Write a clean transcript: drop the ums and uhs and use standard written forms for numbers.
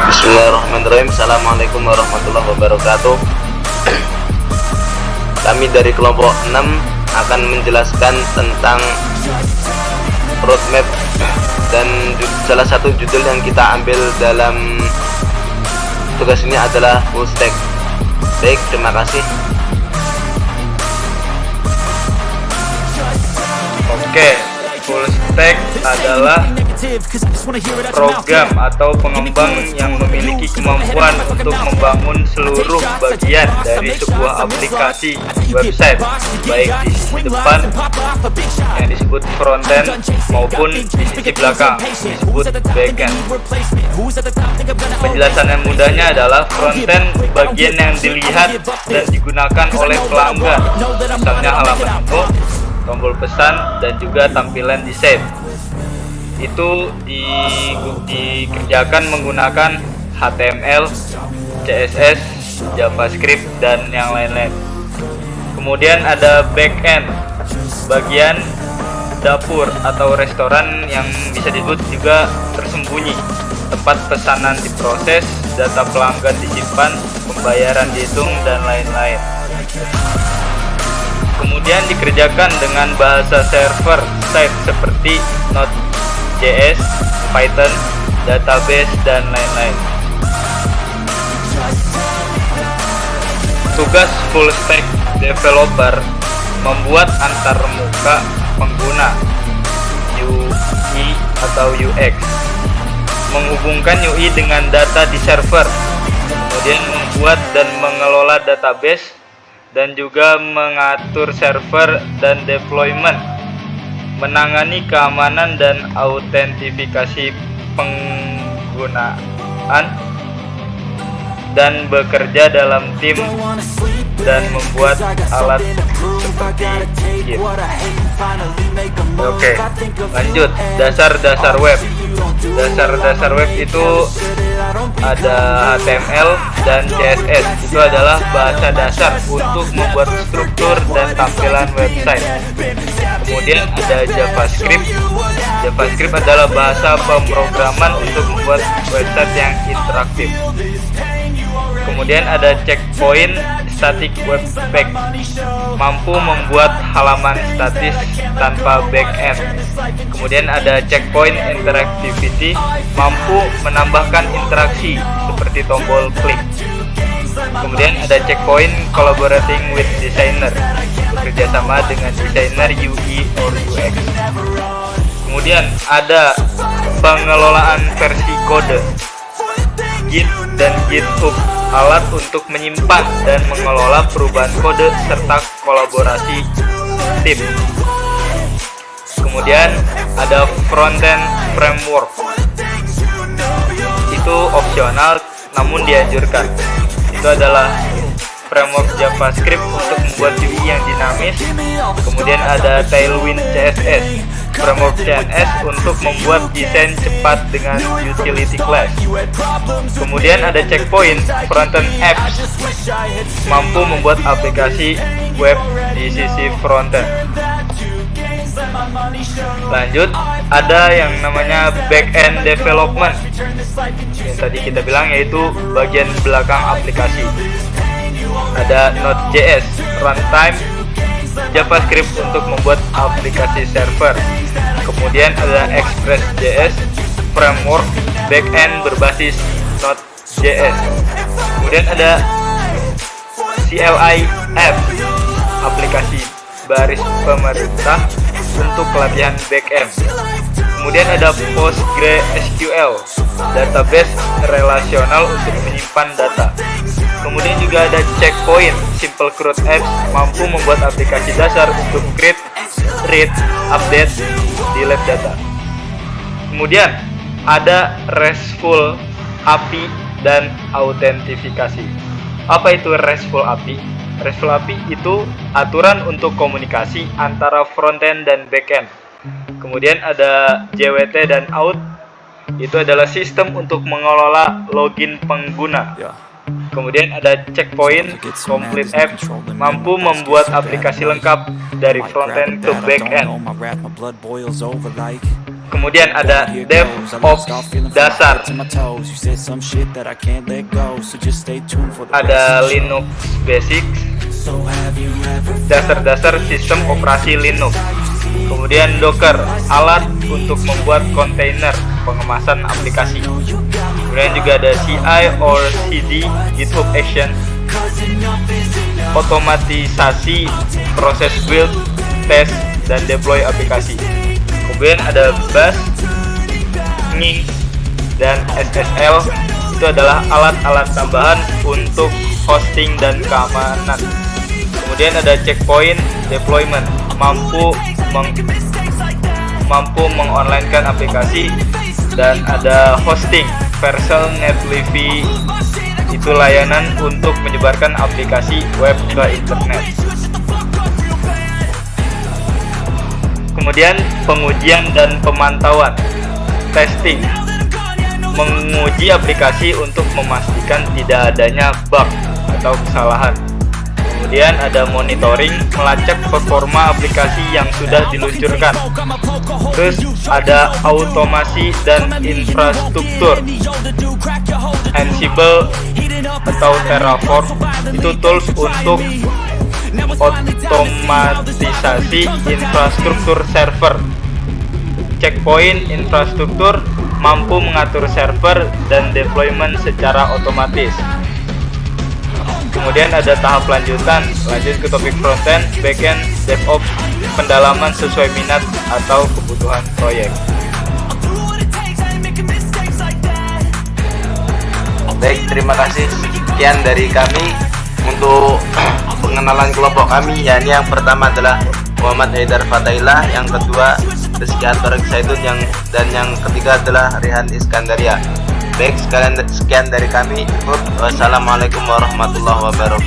Bismillahirrahmanirrahim. Assalamualaikum warahmatullahi wabarakatuh. Kami dari kelompok 6 akan menjelaskan tentang roadmap dan salah satu judul yang kita ambil dalam tugas ini adalah full stack. Baik, terima kasih. Oke, full stack adalah program atau pengembang yang memiliki kemampuan untuk membangun seluruh bagian dari sebuah aplikasi website, baik di sisi depan yang disebut frontend maupun di sisi belakang disebut backend. Penjelasan yang mudahnya adalah frontend bagian yang dilihat dan digunakan oleh pelanggan, misalnya halaman menu, tombol pesan, dan juga tampilan desain. Itu dikerjakan menggunakan HTML, CSS, JavaScript, dan yang lain-lain. Kemudian ada backend, bagian dapur atau restoran yang bisa disebut juga tersembunyi, tempat pesanan diproses, data pelanggan disimpan, pembayaran dihitung, dan lain-lain. Kemudian dikerjakan dengan bahasa server side seperti Node.js, Python, database, dan lain-lain. Tugas full stack developer membuat antarmuka pengguna UI atau UX, menghubungkan UI dengan data di server, kemudian membuat dan mengelola database, dan juga mengatur server dan deployment, menangani keamanan dan autentifikasi penggunaan, dan bekerja dalam tim dan membuat alat seperti Git. Oke, lanjut. Dasar-dasar web. Dasar-dasar web itu ada HTML dan CSS. Itu adalah bahasa dasar untuk membuat struktur dan tampilan website. Kemudian ada JavaScript. JavaScript adalah bahasa pemrograman untuk membuat website yang interaktif. Kemudian ada checkpoint static web page, mampu membuat halaman statis tanpa backend. Kemudian ada checkpoint interactivity, mampu menambahkan interaksi seperti tombol klik. Kemudian ada checkpoint collaborating with designer, bekerja sama dengan desainer UI or UX. Kemudian ada pengelolaan versi kode, Git dan GitHub, alat untuk menyimpan dan mengelola perubahan kode serta kolaborasi tim. Kemudian ada frontend framework, itu opsional namun dianjurkan. Itu adalah framework JavaScript untuk membuat UI yang dinamis. Kemudian ada Tailwind CSS, framework CSS untuk membuat desain cepat dengan utility class. Kemudian ada checkpoint frontend apps, mampu membuat aplikasi web di sisi frontend. Lanjut, ada yang namanya backend development yang tadi kita bilang, yaitu bagian belakang aplikasi. Ada Node.js, runtime, JavaScript untuk membuat aplikasi server. Kemudian ada Express.js, framework backend berbasis Node.js. Kemudian ada CLI app, aplikasi baris pemerintah untuk pelatihan backend. Kemudian ada PostgreSQL, database relasional untuk menyimpan data. Kemudian juga ada checkpoint simple CRUD apps, mampu membuat aplikasi dasar untuk create, read, update, delete data. Kemudian ada RESTful API dan autentifikasi. Apa itu RESTful API? RESTful API itu aturan untuk komunikasi antara frontend dan backend. Kemudian ada JWT dan Auth, itu adalah sistem untuk mengelola login pengguna. Kemudian ada checkpoint complete app, mampu membuat aplikasi lengkap dari frontend ke backend. Kemudian ada DevOps dasar, ada Linux Basics, dasar-dasar sistem operasi Linux. Kemudian Docker, alat untuk membuat kontainer pengemasan aplikasi. Kemudian juga ada CI or CD, GitHub Action, otomatisasi proses build, test, dan deploy aplikasi. Kemudian ada Bash, Nging, dan SSL. Itu adalah alat-alat tambahan untuk hosting dan keamanan. Kemudian ada Checkpoint Deployment, mampu mengonlinekan aplikasi. Dan ada Hosting, Vercel NetLive, itu layanan untuk menyebarkan aplikasi web ke internet. Kemudian pengujian dan pemantauan, testing, menguji aplikasi untuk memastikan tidak adanya bug atau kesalahan. Kemudian ada monitoring, melacak performa aplikasi yang sudah diluncurkan. Terus ada automasi dan infrastruktur, Ansible atau Terraform, itu tools untuk otomatisasi infrastruktur server. Checkpoint infrastruktur, mampu mengatur server dan deployment secara otomatis. Kemudian ada tahap lanjutan, lanjut ke topik frontend, backend, DevOps, pendalaman sesuai minat atau kebutuhan proyek. Baik, terima kasih. Sekian dari kami untuk pengenalan kelompok kami, yakni yang pertama adalah Muhammad Haidar Fatailah, yang kedua Rizky Antorek Saidun, dan yang ketiga adalah Rehan Iskandaria. Baik, sekian dari kami. Wassalamualaikum warahmatullahi wabarakatuh.